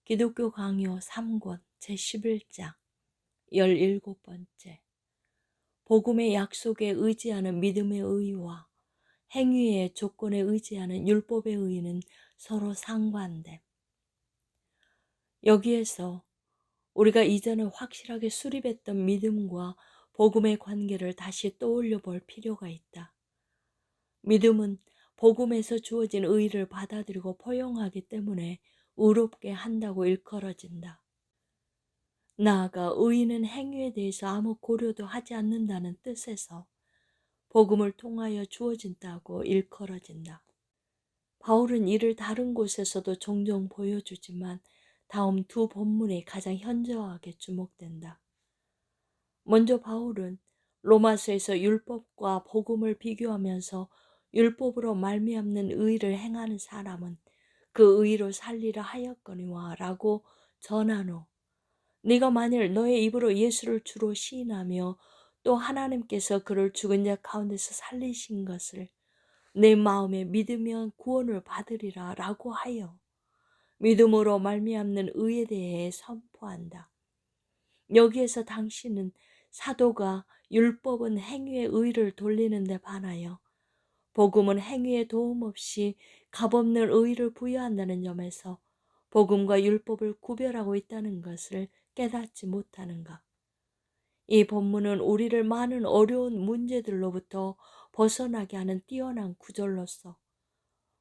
기독교 강요 3권 제11장 17번째. 복음의 약속에 의지하는 믿음의 의와 행위의 조건에 의지하는 율법의 의는 서로 상반됨. 여기에서 우리가 이전에 확실하게 수립했던 믿음과 복음의 관계를 다시 떠올려 볼 필요가 있다. 믿음은 복음에서 주어진 의를 받아들이고 포용하기 때문에 의롭게 한다고 일컬어진다. 나아가 의인은 행위에 대해서 아무 고려도 하지 않는다는 뜻에서 복음을 통하여 주어진다고 일컬어진다. 바울은 이를 다른 곳에서도 종종 보여주지만 다음 두 본문이 가장 현저하게 주목된다. 먼저 바울은 로마서에서 율법과 복음을 비교하면서 율법으로 말미암는 의를 행하는 사람은 그 의로 살리라 하였거니와 라고 전한 후 네가 만일 너의 입으로 예수를 주로 시인하며 또 하나님께서 그를 죽은 자 가운데서 살리신 것을 내 마음에 믿으면 구원을 받으리라 라고 하여 믿음으로 말미암는 의에 대해 선포한다. 여기에서 당신은 사도가 율법은 행위의 의를 돌리는 데 반하여 복음은 행위의 도움 없이 값없는 의를 부여한다는 점에서 복음과 율법을 구별하고 있다는 것을 깨닫지 못하는가. 이 본문은 우리를 많은 어려운 문제들로부터 벗어나게 하는 뛰어난 구절로서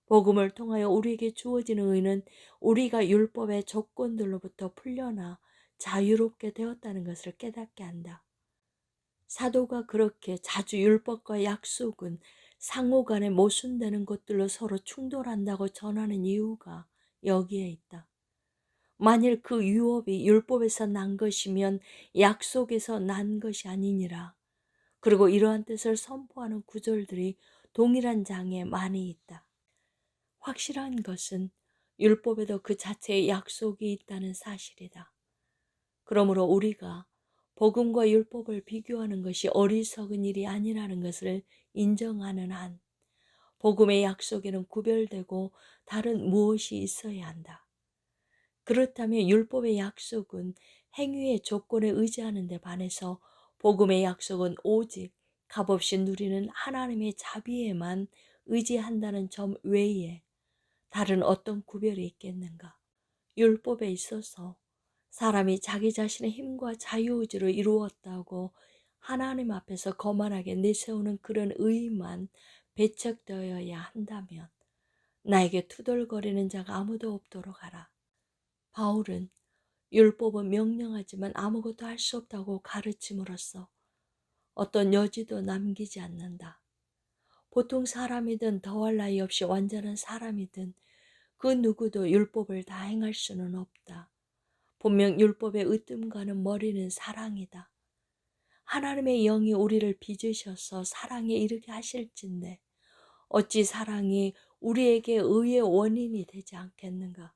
복음을 통하여 우리에게 주어지는 의는 우리가 율법의 조건들로부터 풀려나 자유롭게 되었다는 것을 깨닫게 한다. 사도가 그렇게 자주 율법과 약속은 상호 간에 모순되는 것들로 서로 충돌한다고 전하는 이유가 여기에 있다. 만일 그 유업이 율법에서 난 것이면 약속에서 난 것이 아니니라. 그리고 이러한 뜻을 선포하는 구절들이 동일한 장에 많이 있다. 확실한 것은 율법에도 그 자체의 약속이 있다는 사실이다. 그러므로 우리가 복음과 율법을 비교하는 것이 어리석은 일이 아니라는 것을 인정하는 한 복음의 약속에는 구별되고 다른 무엇이 있어야 한다. 그렇다면 율법의 약속은 행위의 조건에 의지하는 데 반해서 복음의 약속은 오직 값없이 누리는 하나님의 자비에만 의지한다는 점 외에 다른 어떤 구별이 있겠는가? 율법에 있어서 사람이 자기 자신의 힘과 자유의지로 이루었다고 하나님 앞에서 거만하게 내세우는 그런 의의만 배척되어야 한다면 나에게 투덜거리는 자가 아무도 없도록 하라. 바울은 율법은 명령하지만 아무것도 할 수 없다고 가르침으로써 어떤 여지도 남기지 않는다. 보통 사람이든 더할 나위 없이 완전한 사람이든 그 누구도 율법을 다 행할 수는 없다. 분명 율법의 으뜸가는 머리는 사랑이다. 하나님의 영이 우리를 빚으셔서 사랑에 이르게 하실진데 어찌 사랑이 우리에게 의의 원인이 되지 않겠는가?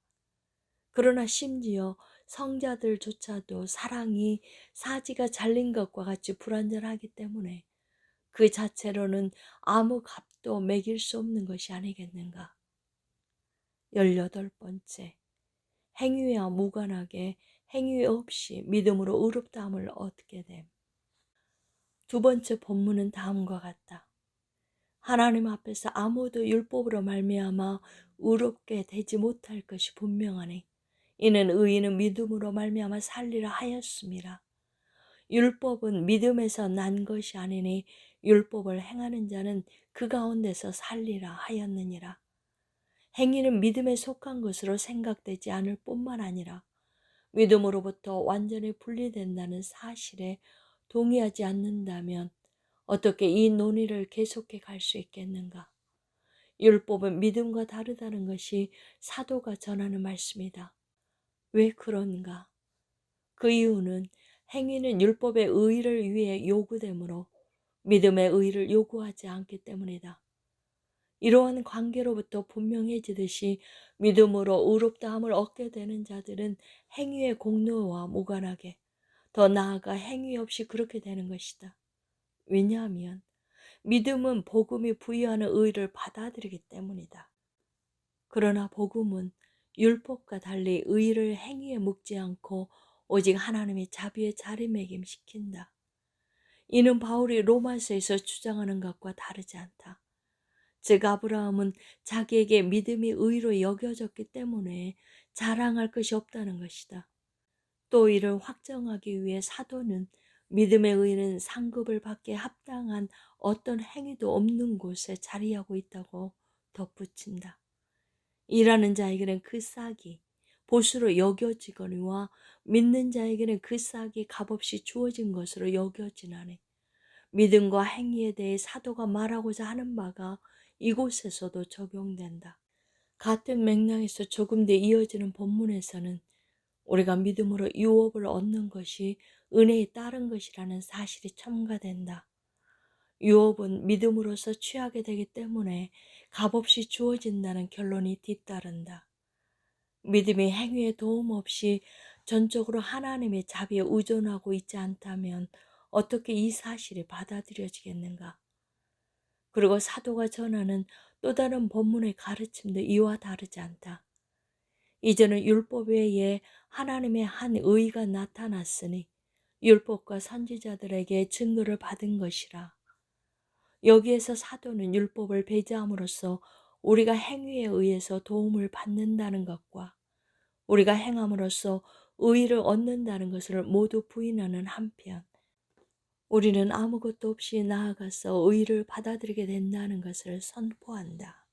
그러나 심지어 성자들조차도 사랑이 사지가 잘린 것과 같이 불완전하기 때문에 그 자체로는 아무 값도 매길 수 없는 것이 아니겠는가? 18번째, 행위와 무관하게 행위 없이 믿음으로 의롭다함을 얻게 됨. 두 번째 본문은 다음과 같다. 하나님 앞에서 아무도 율법으로 말미암아 의롭게 되지 못할 것이 분명하니 이는 의인은 믿음으로 말미암아 살리라 하였음이라. 율법은 믿음에서 난 것이 아니니 율법을 행하는 자는 그 가운데서 살리라 하였느니라. 행위는 믿음에 속한 것으로 생각되지 않을 뿐만 아니라 믿음으로부터 완전히 분리된다는 사실에 동의하지 않는다면 어떻게 이 논의를 계속해 갈 수 있겠는가? 율법은 믿음과 다르다는 것이 사도가 전하는 말씀이다. 왜 그런가? 그 이유는 행위는 율법의 의를 위해 요구되므로 믿음의 의를 요구하지 않기 때문이다. 이러한 관계로부터 분명해지듯이 믿음으로 의롭다함을 얻게 되는 자들은 행위의 공로와 무관하게 더 나아가 행위 없이 그렇게 되는 것이다. 왜냐하면 믿음은 복음이 부여하는 의를 받아들이기 때문이다. 그러나 복음은 율법과 달리 의를 행위에 묶지 않고 오직 하나님의 자비에 자리매김시킨다. 이는 바울이 로마서에서 주장하는 것과 다르지 않다. 즉 아브라함은 자기에게 믿음이 의로 여겨졌기 때문에 자랑할 것이 없다는 것이다. 또 이를 확정하기 위해 사도는 믿음의 의는 상급을 받기에 합당한 어떤 행위도 없는 곳에 자리하고 있다고 덧붙인다. 일하는 자에게는 그 싹이 보수로 여겨지거니와 믿는 자에게는 그 싹이 값없이 주어진 것으로 여겨지나니, 믿음과 행위에 대해 사도가 말하고자 하는 바가 이곳에서도 적용된다. 같은 맥락에서 조금 더 이어지는 본문에서는 우리가 믿음으로 유업을 얻는 것이 은혜에 따른 것이라는 사실이 첨가된다. 유업은 믿음으로서 취하게 되기 때문에 값없이 주어진다는 결론이 뒤따른다. 믿음이 행위에 도움 없이 전적으로 하나님의 자비에 의존하고 있지 않다면 어떻게 이 사실이 받아들여지겠는가? 그리고 사도가 전하는 또 다른 본문의 가르침도 이와 다르지 않다. 이제는 율법 외에 하나님의 한 의가 나타났으니 율법과 선지자들에게 증거를 받은 것이라. 여기에서 사도는 율법을 배제함으로써 우리가 행위에 의해서 도움을 받는다는 것과 우리가 행함으로써 의의를 얻는다는 것을 모두 부인하는 한편, 우리는 아무것도 없이 나아가서 의의를 받아들이게 된다는 것을 선포한다.